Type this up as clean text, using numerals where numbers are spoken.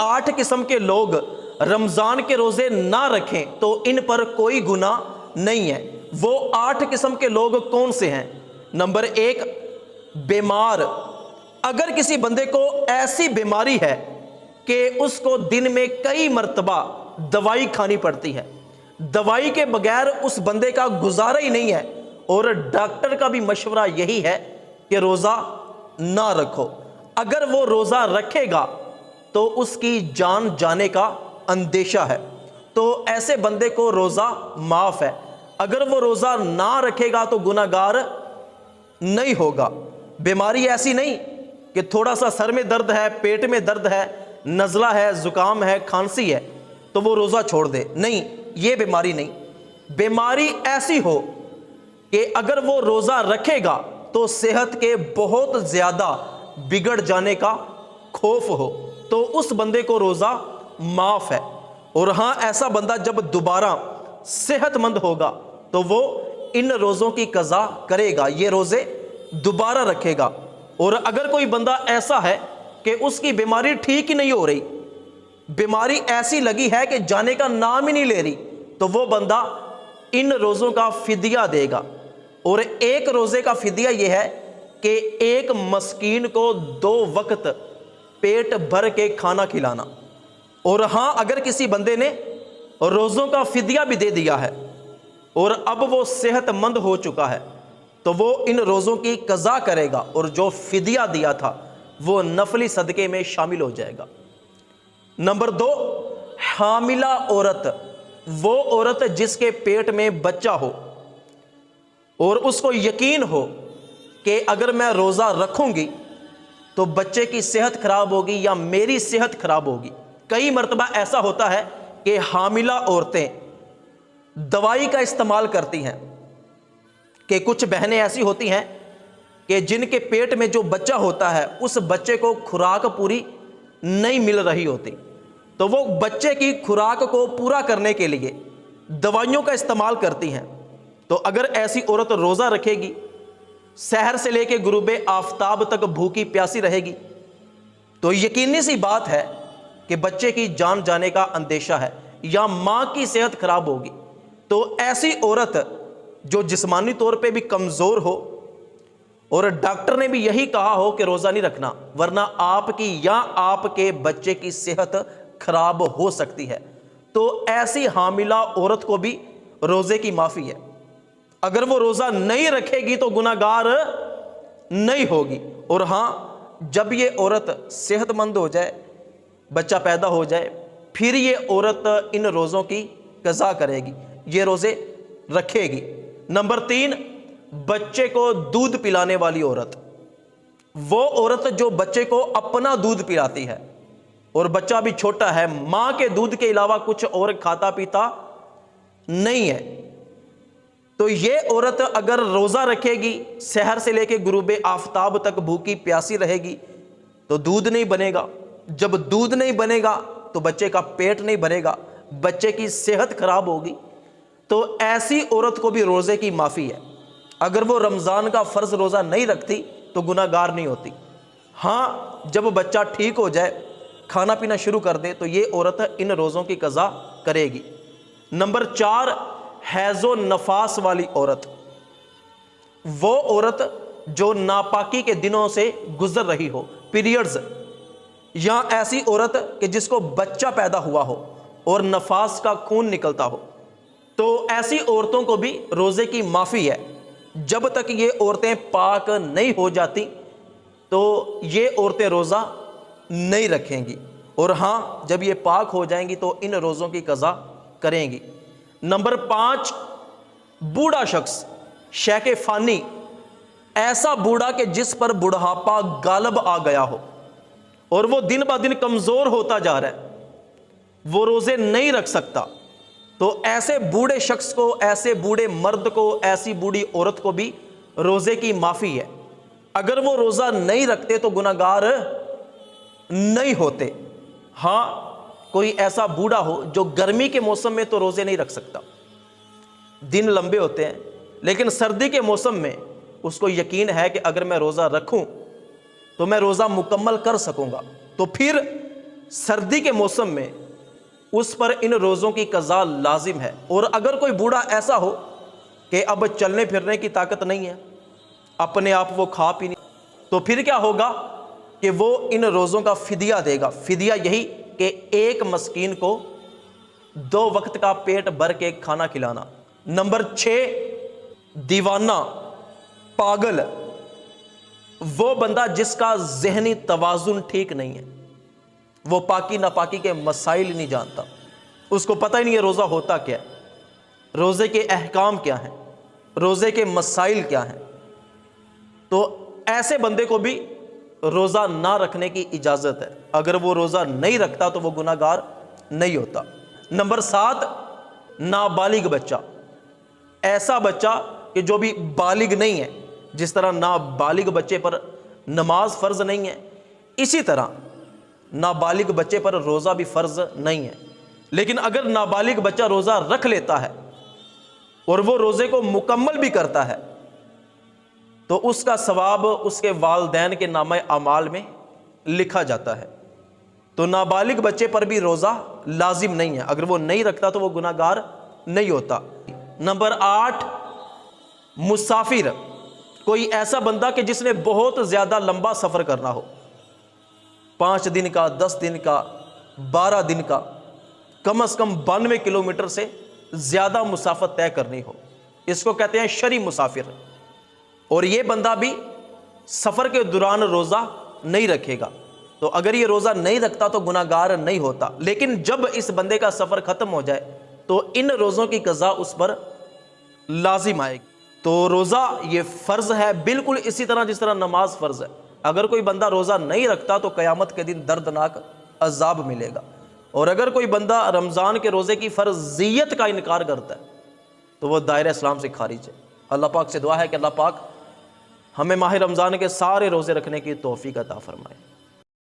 8 किस्म के लोग रमजान के रोजे ना रखें तो इन पर कोई गुनाह नहीं है। वो 8 किस्म के लोग कौन से हैं? नंबर 1, बीमार। अगर किसी बंदे को ऐसी बीमारी है कि उसको दिन में कई मर्तबा दवाई खानी पड़ती है, दवाई के बगैर उस बंदे का गुजारा ही नहीं है, और डॉक्टर का भी मशवरा यही है कि रोज़ा ना रखो, अगर वो रोज़ा रखेगा तो उसकी जान जाने का अंदेशा है, तो ऐसे बंदे को रोज़ा माफ़ है। अगर वो रोज़ा ना रखेगा तो गुनाहगार नहीं होगा। बीमारी ऐसी नहीं कि थोड़ा सा सर में दर्द है, पेट में दर्द है, नज़ला है, ज़ुकाम है, खांसी है तो वो रोज़ा छोड़ दे, नहीं, ये बीमारी नहीं। बीमारी ऐसी हो कि अगर वो रोज़ा रखेगा तो सेहत के बहुत ज़्यादा बिगड़ जाने का खौफ हो, तो उस बंदे को रोज़ा माफ़ है। और हाँ, ऐसा बंदा जब दोबारा सेहतमंद होगा तो वो इन रोज़ों की कज़ा करेगा, ये रोज़े दोबारा रखेगा। और अगर कोई बंदा ऐसा है कि उसकी बीमारी ठीक ही नहीं हो रही, बीमारी ऐसी लगी है कि जाने का नाम ही नहीं ले रही, तो वो बंदा इन रोज़ों का फिदिया देगा। और एक रोज़े का फिदिया यह है कि एक मस्कीन को 2 वक्त पेट भर के खाना खिलाना। और हाँ, अगर किसी बंदे ने रोज़ों का फिदिया भी दे दिया है और अब वो सेहतमंद हो चुका है तो वो इन रोज़ों की कज़ा करेगा और जो फिदिया दिया था वो नफली सदक़े में शामिल हो जाएगा। नंबर 2, हामिला औरत। वो औरत जिसके पेट में बच्चा हो और उसको यकीन हो कि अगर मैं रोज़ा रखूंगी तो बच्चे की सेहत खराब होगी या मेरी सेहत खराब होगी। कई मर्तबा ऐसा होता है कि हामिला औरतें दवाई का इस्तेमाल करती हैं, कि कुछ बहनें ऐसी होती हैं कि जिनके पेट में जो बच्चा होता है उस बच्चे को खुराक पूरी नहीं मिल रही होती, तो वो बच्चे की खुराक को पूरा करने के लिए दवाइयों का इस्तेमाल करती हैं। तो अगर ऐसी औरत रोज़ा रखेगी, सहर से लेकर गुरूब आफताब तक भूखी प्यासी रहेगी, तो यकीनी सी बात है कि बच्चे की जान जाने का अंदेशा है या माँ की सेहत खराब होगी। तो ऐसी औरत जो जिस्मानी तौर पे भी कमज़ोर हो और डॉक्टर ने भी यही कहा हो कि रोज़ा नहीं रखना वरना आपकी या आपके बच्चे की सेहत खराब हो सकती है, तो ऐसी हामिला औरत को भी रोज़े की माफ़ी है। अगर वो रोज़ा नहीं रखेगी तो गुनाहगार नहीं होगी। और हाँ, जब ये औरत सेहतमंद हो जाए, बच्चा पैदा हो जाए, फिर ये औरत इन रोज़ों की कज़ा करेगी, ये रोज़े रखेगी। नंबर 3, बच्चे को दूध पिलाने वाली औरत। वो औरत जो बच्चे को अपना दूध पिलाती है और बच्चा भी छोटा है, माँ के दूध के अलावा कुछ और खाता पीता नहीं है, तो ये औरत अगर रोज़ा रखेगी, सहर से लेकर गुरूब आफताब तक भूखी प्यासी रहेगी, तो दूध नहीं बनेगा। जब दूध नहीं बनेगा तो बच्चे का पेट नहीं भरेगा, बच्चे की सेहत खराब होगी। तो ऐसी औरत को भी रोज़े की माफ़ी है। अगर वो रमज़ान का फ़र्ज़ रोज़ा नहीं रखती तो गुनाहगार नहीं होती। हाँ, जब बच्चा ठीक हो जाए, खाना पीना शुरू कर दे, तो ये औरत इन रोज़ों की कज़ा करेगी। नंबर 4, हैज़ो नफास वाली औरत। वो औरत जो नापाकी के दिनों से गुजर रही हो, पीरियड्स, या ऐसी औरत कि जिसको बच्चा पैदा हुआ हो और नफास का खून निकलता हो, तो ऐसी औरतों को भी रोज़े की माफ़ी है। जब तक ये औरतें पाक नहीं हो जाती तो ये औरतें रोज़ा नहीं रखेंगी। और हाँ, जब ये पाक हो जाएंगी तो इन रोज़ों की कज़ा करेंगी। नंबर 5, बूढ़ा शख्स, शेख फ़ानी। ऐसा बूढ़ा कि जिस पर बुढ़ापा गालब आ गया हो और वो दिन ब दिन कमज़ोर होता जा रहा है, वो रोज़े नहीं रख सकता, तो ऐसे बूढ़े शख्स को, ऐसे बूढ़े मर्द को, ऐसी बूढ़ी औरत को भी रोज़े की माफ़ी है। अगर वो रोज़ा नहीं रखते तो गुनाहगार नहीं होते। हाँ, कोई ऐसा बूढ़ा हो जो गर्मी के मौसम में तो रोज़े नहीं रख सकता, दिन लंबे होते हैं, लेकिन सर्दी के मौसम में उसको यकीन है कि अगर मैं रोज़ा रखूं तो मैं रोज़ा मुकम्मल कर सकूंगा, तो फिर सर्दी के मौसम में उस पर इन रोज़ों की कज़ा लाजिम है। और अगर कोई बूढ़ा ऐसा हो कि अब चलने फिरने की ताकत नहीं है, अपने आप वो खा पी नहीं, तो फिर क्या होगा कि वो इन रोज़ों का फिदिया देगा। फिदिया यही कि एक मस्कीन को 2 वक्त का पेट भर के खाना खिलाना। नंबर 6, दीवाना, पागल, वो बंदा जिसका जहनी तवाजुन ठीक नहीं है, वो पाकी नापाकी के मसाइल नहीं जानता, उसको पता ही नहीं है रोज़ा होता क्या है, रोज़े के अहकाम क्या हैं, रोज़े के मसाइल क्या हैं। तो ऐसे बंदे को भी रोज़ा ना रखने की इजाज़त है। अगर वो रोज़ा नहीं रखता तो वो गुनाहगार नहीं होता। नंबर 7, नाबालिग बच्चा, ऐसा बच्चा कि जो भी बालिग नहीं है। जिस तरह नाबालिग बच्चे पर नमाज फ़र्ज़ नहीं है, इसी तरह नाबालिग बच्चे पर रोज़ा भी फ़र्ज़ नहीं है। लेकिन अगर नाबालिग बच्चा रोज़ा रख लेता है और वो रोज़े को मुकम्मल भी करता है तो उसका सवाब उसके वालिदैन के नामे अमाल में लिखा जाता है। तो नाबालिग बच्चे पर भी रोज़ा लाजिम नहीं है, अगर वो नहीं रखता तो वो गुनाहगार नहीं होता। नंबर 8, मुसाफिर, कोई ऐसा बंदा कि जिसने बहुत ज़्यादा लंबा सफ़र करना हो, 5 दिन का, 10 दिन का, 12 दिन का, कम से कम 92 किलोमीटर से ज़्यादा मुसाफत तय करनी हो, इसको कहते हैं शरी मुसाफिर। और ये बंदा भी सफ़र के दौरान रोज़ा नहीं रखेगा। तो अगर ये रोज़ा नहीं रखता तो गुनाहगार नहीं होता। लेकिन जब इस बंदे का सफ़र ख़त्म हो जाए तो इन रोज़ों की क़ज़ा उस पर लाजिम आएगी। तो रोज़ा ये फ़र्ज़ है, बिल्कुल इसी तरह जिस तरह नमाज फ़र्ज़ है। अगर कोई बंदा रोज़ा नहीं रखता तो क़यामत के दिन दर्दनाक अज़ाब मिलेगा। और अगर कोई बंदा रमज़ान के रोज़े की फ़र्ज़ियत का इनकार करता है तो वह दायरे इस्लाम से खारिज है। अल्लाह पाक से दुआ है कि अल्लाह पाक हमें माह रमज़ान के सारे रोज़े रखने की तौफ़ीक़ अता फ़रमाए।